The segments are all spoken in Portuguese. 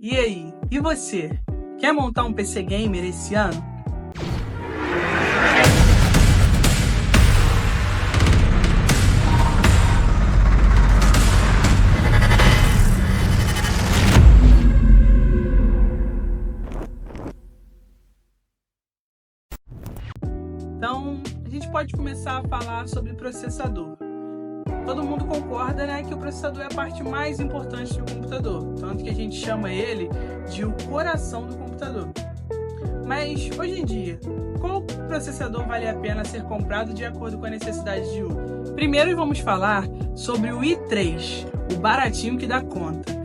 E aí, e você? Quer montar um PC Gamer esse ano? Então, a gente pode começar a falar sobre processador. Todo mundo concorda, né, que o processador é a parte mais importante do computador, tanto que a gente chama ele de o coração do computador. Mas, hoje em dia, qual processador vale a pena ser comprado de acordo com a necessidade de uso? Primeiro vamos falar sobre o i3, o baratinho que dá conta.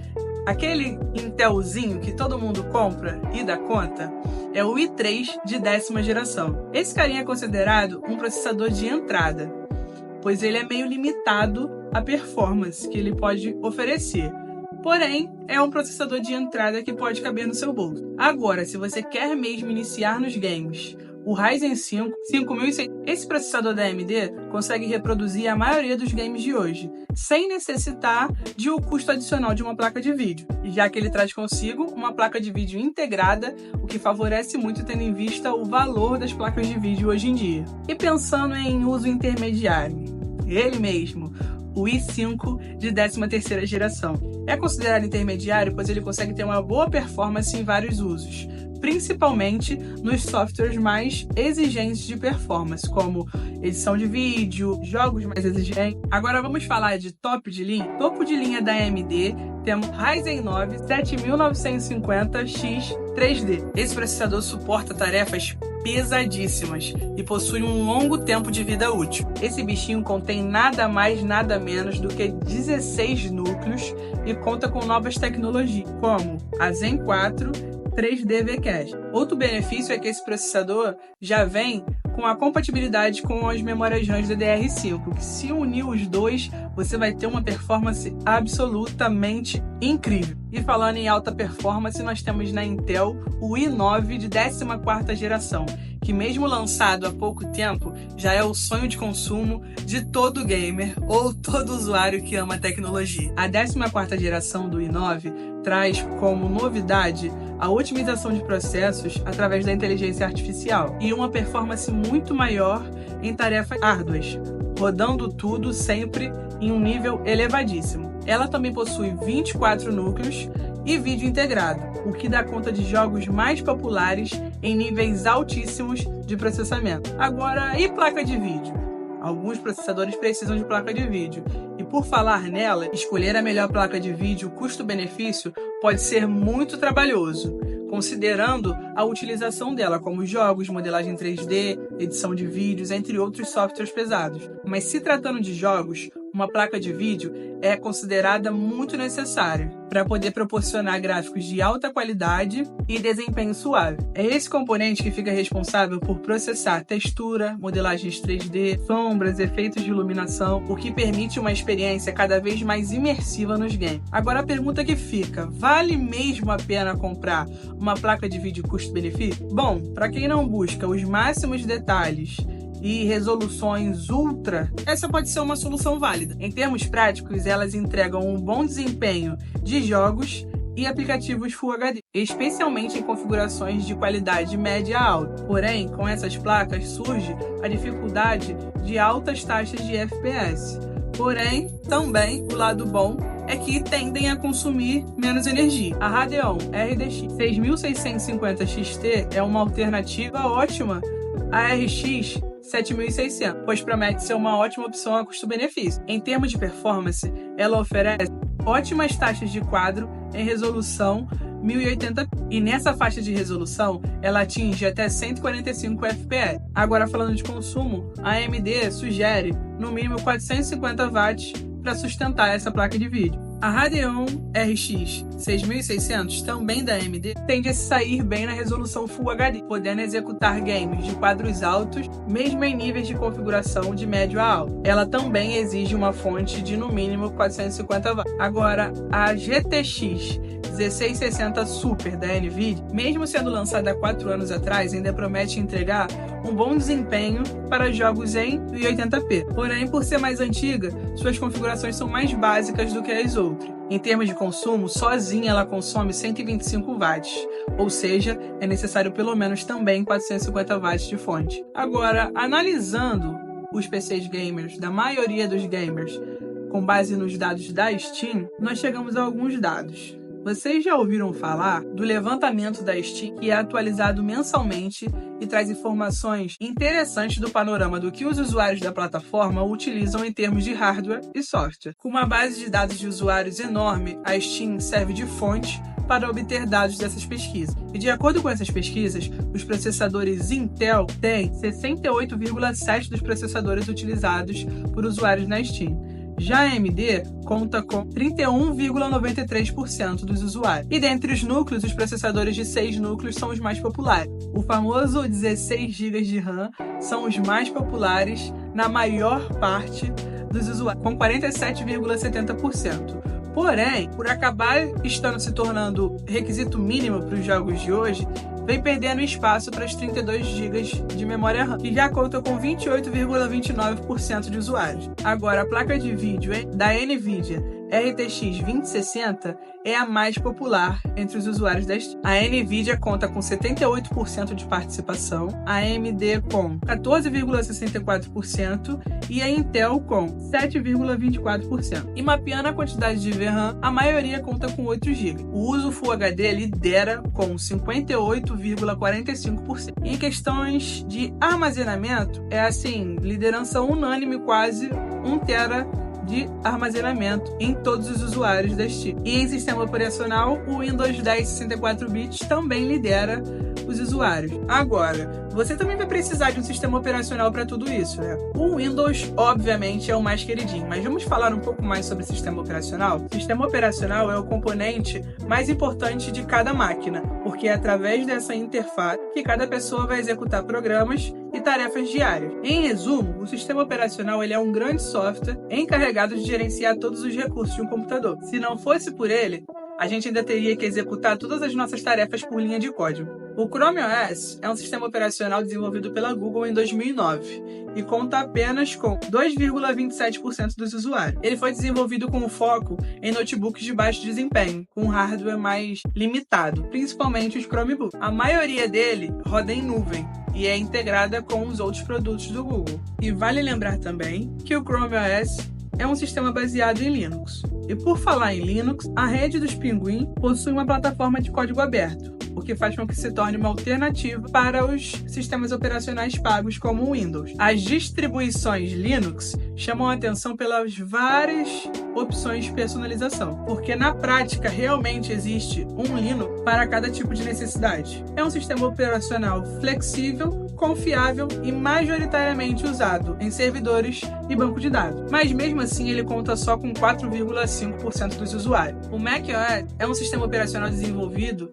Aquele Intelzinho que todo mundo compra e dá conta é o i3 de 10ª geração. Esse carinha é considerado um processador de entrada, pois ele é meio limitado à performance que ele pode oferecer. Porém, é um processador de entrada que pode caber no seu bolso. Agora, se você quer mesmo iniciar nos games, o Ryzen 5 5600, esse processador da AMD consegue reproduzir a maioria dos games de hoje, sem necessitar de um custo adicional de uma placa de vídeo, já que ele traz consigo uma placa de vídeo integrada, o que favorece muito tendo em vista o valor das placas de vídeo hoje em dia. E pensando em uso intermediário, ele mesmo, o i5 de 13ª geração. É considerado intermediário pois ele consegue ter uma boa performance em vários usos, principalmente nos softwares mais exigentes de performance, como edição de vídeo, jogos mais exigentes. Agora vamos falar de top de linha. Topo de linha da AMD, temos Ryzen 9 7950X 3D. Esse processador suporta tarefas pesadíssimas e possui um longo tempo de vida útil. Esse bichinho contém nada mais, nada menos do que 16 núcleos e conta com novas tecnologias, como a Zen 4 3D V-Cache. Outro benefício é que esse processador já vem com a compatibilidade com as memórias RAM DDR5, que se unir os dois, você vai ter uma performance absolutamente incrível. E falando em alta performance, nós temos na Intel o i9 de 14ª geração, que mesmo lançado há pouco tempo, já é o sonho de consumo de todo gamer ou todo usuário que ama tecnologia. A 14ª geração do i9 traz como novidade a otimização de processos através da inteligência artificial e uma performance muito maior em tarefas árduas, rodando tudo sempre em um nível elevadíssimo. Ela também possui 24 núcleos e vídeo integrado, o que dá conta de jogos mais populares em níveis altíssimos de processamento. Agora, e placa de vídeo? Alguns processadores precisam de placa de vídeo. E por falar nela, escolher a melhor placa de vídeo custo-benefício pode ser muito trabalhoso, considerando a utilização dela como jogos, modelagem 3D, edição de vídeos, entre outros softwares pesados. Mas se tratando de jogos, uma placa de vídeo é considerada muito necessária para poder proporcionar gráficos de alta qualidade e desempenho suave. É esse componente que fica responsável por processar textura, modelagens 3D, sombras, efeitos de iluminação, o que permite uma experiência cada vez mais imersiva nos games. Agora a pergunta que fica, vale mesmo a pena comprar uma placa de vídeo custo-benefício? Bom, para quem não busca os máximos detalhes e resoluções ultra, essa pode ser uma solução válida. Em termos práticos, elas entregam um bom desempenho de jogos e aplicativos Full HD, especialmente em configurações de qualidade média a alta. Porém, com essas placas surge a dificuldade de altas taxas de FPS. Porém, também o lado bom é que tendem a consumir menos energia. A Radeon RDX 6650 XT é uma alternativa ótima à RX 7600, pois promete ser uma ótima opção a custo-benefício. Em termos de performance, ela oferece ótimas taxas de quadro em resolução 1080p, e nessa faixa de resolução ela atinge até 145 fps. Agora falando de consumo, a AMD sugere no mínimo 450 watts para sustentar essa placa de vídeo. A Radeon RX 6600, também da AMD, tende a se sair bem na resolução Full HD, podendo executar games de quadros altos, mesmo em níveis de configuração de médio a alto. Ela também exige uma fonte de no mínimo 450 watts. Agora, a GTX 1660 Super da NVIDIA, mesmo sendo lançada há 4 anos atrás, ainda promete entregar um bom desempenho para jogos em 1080p. Porém, por ser mais antiga, suas configurações são mais básicas do que as outras. Em termos de consumo, sozinha ela consome 125 watts, ou seja, é necessário pelo menos também 450 watts de fonte. Agora, analisando os PCs gamers da maioria dos gamers com base nos dados da Steam, nós chegamos a alguns dados. Vocês já ouviram falar do levantamento da Steam, que é atualizado mensalmente e traz informações interessantes do panorama do que os usuários da plataforma utilizam em termos de hardware e software. Com uma base de dados de usuários enorme, a Steam serve de fonte para obter dados dessas pesquisas. E de acordo com essas pesquisas, os processadores Intel têm 68,7% dos processadores utilizados por usuários na Steam. Já a AMD conta com 31,93% dos usuários. E dentre os núcleos, os processadores de 6 núcleos são os mais populares. O famoso 16 GB de RAM são os mais populares na maior parte dos usuários, com 47,70%. Porém, por acabar se tornando requisito mínimo para os jogos de hoje, vem perdendo espaço para os 32 GB de memória RAM, que já conta com 28,29% de usuários. Agora, a placa de vídeo da NVIDIA RTX 2060 é a mais popular entre os usuários da Steam. A NVIDIA conta com 78% de participação, a AMD com 14,64% e a Intel com 7,24%. E mapeando a quantidade de VRAM, a maioria conta com 8 GB. O uso Full HD lidera com 58,45%. E em questões de armazenamento, é assim, liderança unânime, quase 1 TB de armazenamento em todos os usuários da Steam. E em sistema operacional, o Windows 10 64 bits também lidera os usuários. Agora, você também vai precisar de um sistema operacional para tudo isso, né? O Windows, obviamente, é o mais queridinho, mas vamos falar um pouco mais sobre sistema operacional? O sistema operacional é o componente mais importante de cada máquina, porque é através dessa interface que cada pessoa vai executar programas e tarefas diárias. Em resumo, o sistema operacional ele é um grande software encarregado de gerenciar todos os recursos de um computador. Se não fosse por ele, a gente ainda teria que executar todas as nossas tarefas por linha de código. O Chrome OS é um sistema operacional desenvolvido pela Google em 2009 e conta apenas com 2,27% dos usuários. Ele foi desenvolvido com foco em notebooks de baixo desempenho, com hardware mais limitado, principalmente os Chromebooks. A maioria dele roda em nuvem e é integrada com os outros produtos do Google. E vale lembrar também que o Chrome OS é um sistema baseado em Linux. E por falar em Linux, a rede dos Pinguim possui uma plataforma de código aberto, o que faz com que se torne uma alternativa para os sistemas operacionais pagos como o Windows. As distribuições Linux chamam a atenção pelas várias opções de personalização, porque na prática realmente existe um Linux para cada tipo de necessidade. É um sistema operacional flexível, confiável e majoritariamente usado em servidores e banco de dados. Mas mesmo assim ele conta só com 4,5% dos usuários. O macOS é um sistema operacional desenvolvido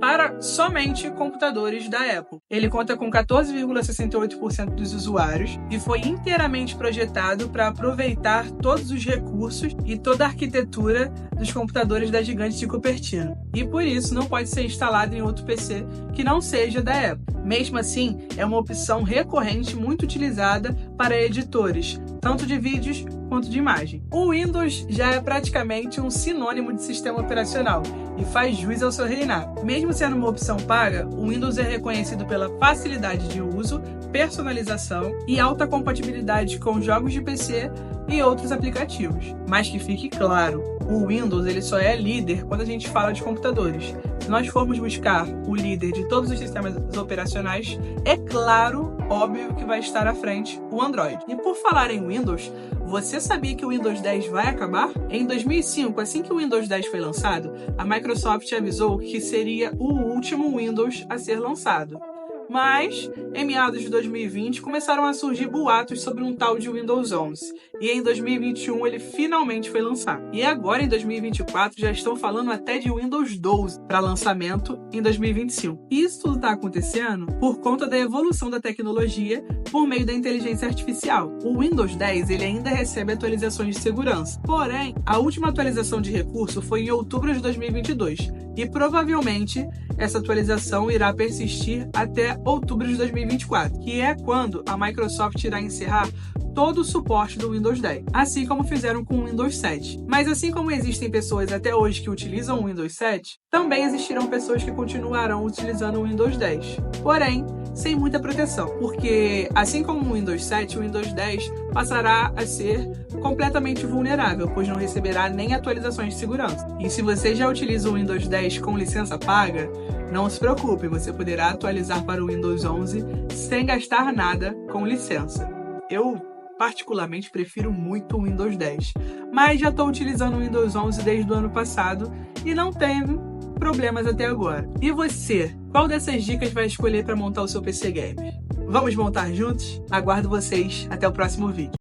para somente computadores da Apple. Ele conta com 14,68% dos usuários e foi inteiramente projetado para aproveitar todos os recursos e toda a arquitetura dos computadores da gigante de Cupertino. E por isso não pode ser instalado em outro PC que não seja da Apple. Mesmo assim, é uma opção recorrente muito utilizada para editores, tanto de vídeos quanto de imagem. O Windows já é praticamente um sinônimo de sistema operacional e faz jus ao seu reinado. Mesmo sendo uma opção paga, o Windows é reconhecido pela facilidade de uso, personalização e alta compatibilidade com jogos de PC e outros aplicativos. Mas que fique claro, o Windows ele só é líder quando a gente fala de computadores. Se nós formos buscar o líder de todos os sistemas operacionais, é claro, óbvio que vai estar à frente o Android. E por falar em Windows, você sabia que o Windows 10 vai acabar? Em 2005, assim que o Windows 10 foi lançado, a Microsoft avisou que seria o último Windows a ser lançado. Mas, em meados de 2020, começaram a surgir boatos sobre um tal de Windows 11. E em 2021 ele finalmente foi lançado. E agora, em 2024, já estão falando até de Windows 12 para lançamento em 2025. E isso tudo está acontecendo por conta da evolução da tecnologia por meio da inteligência artificial. O Windows 10 ele ainda recebe atualizações de segurança. Porém, a última atualização de recurso foi em outubro de 2022. E provavelmente essa atualização irá persistir até outubro de 2024, que é quando a Microsoft irá encerrar todo o suporte do Windows 10, assim como fizeram com o Windows 7. Mas assim como existem pessoas até hoje que utilizam o Windows 7, também existirão pessoas que continuarão utilizando o Windows 10. Porém, sem muita proteção, porque assim como o Windows 7, o Windows 10 passará a ser completamente vulnerável, pois não receberá nem atualizações de segurança. E se você já utiliza o Windows 10 com licença paga, não se preocupe, você poderá atualizar para o Windows 11 sem gastar nada com licença. Eu particularmente prefiro muito o Windows 10, mas já estou utilizando o Windows 11 desde o ano passado e não tenho problemas até agora. E você, qual dessas dicas vai escolher para montar o seu PC Gamer? Vamos montar juntos? Aguardo vocês até o próximo vídeo.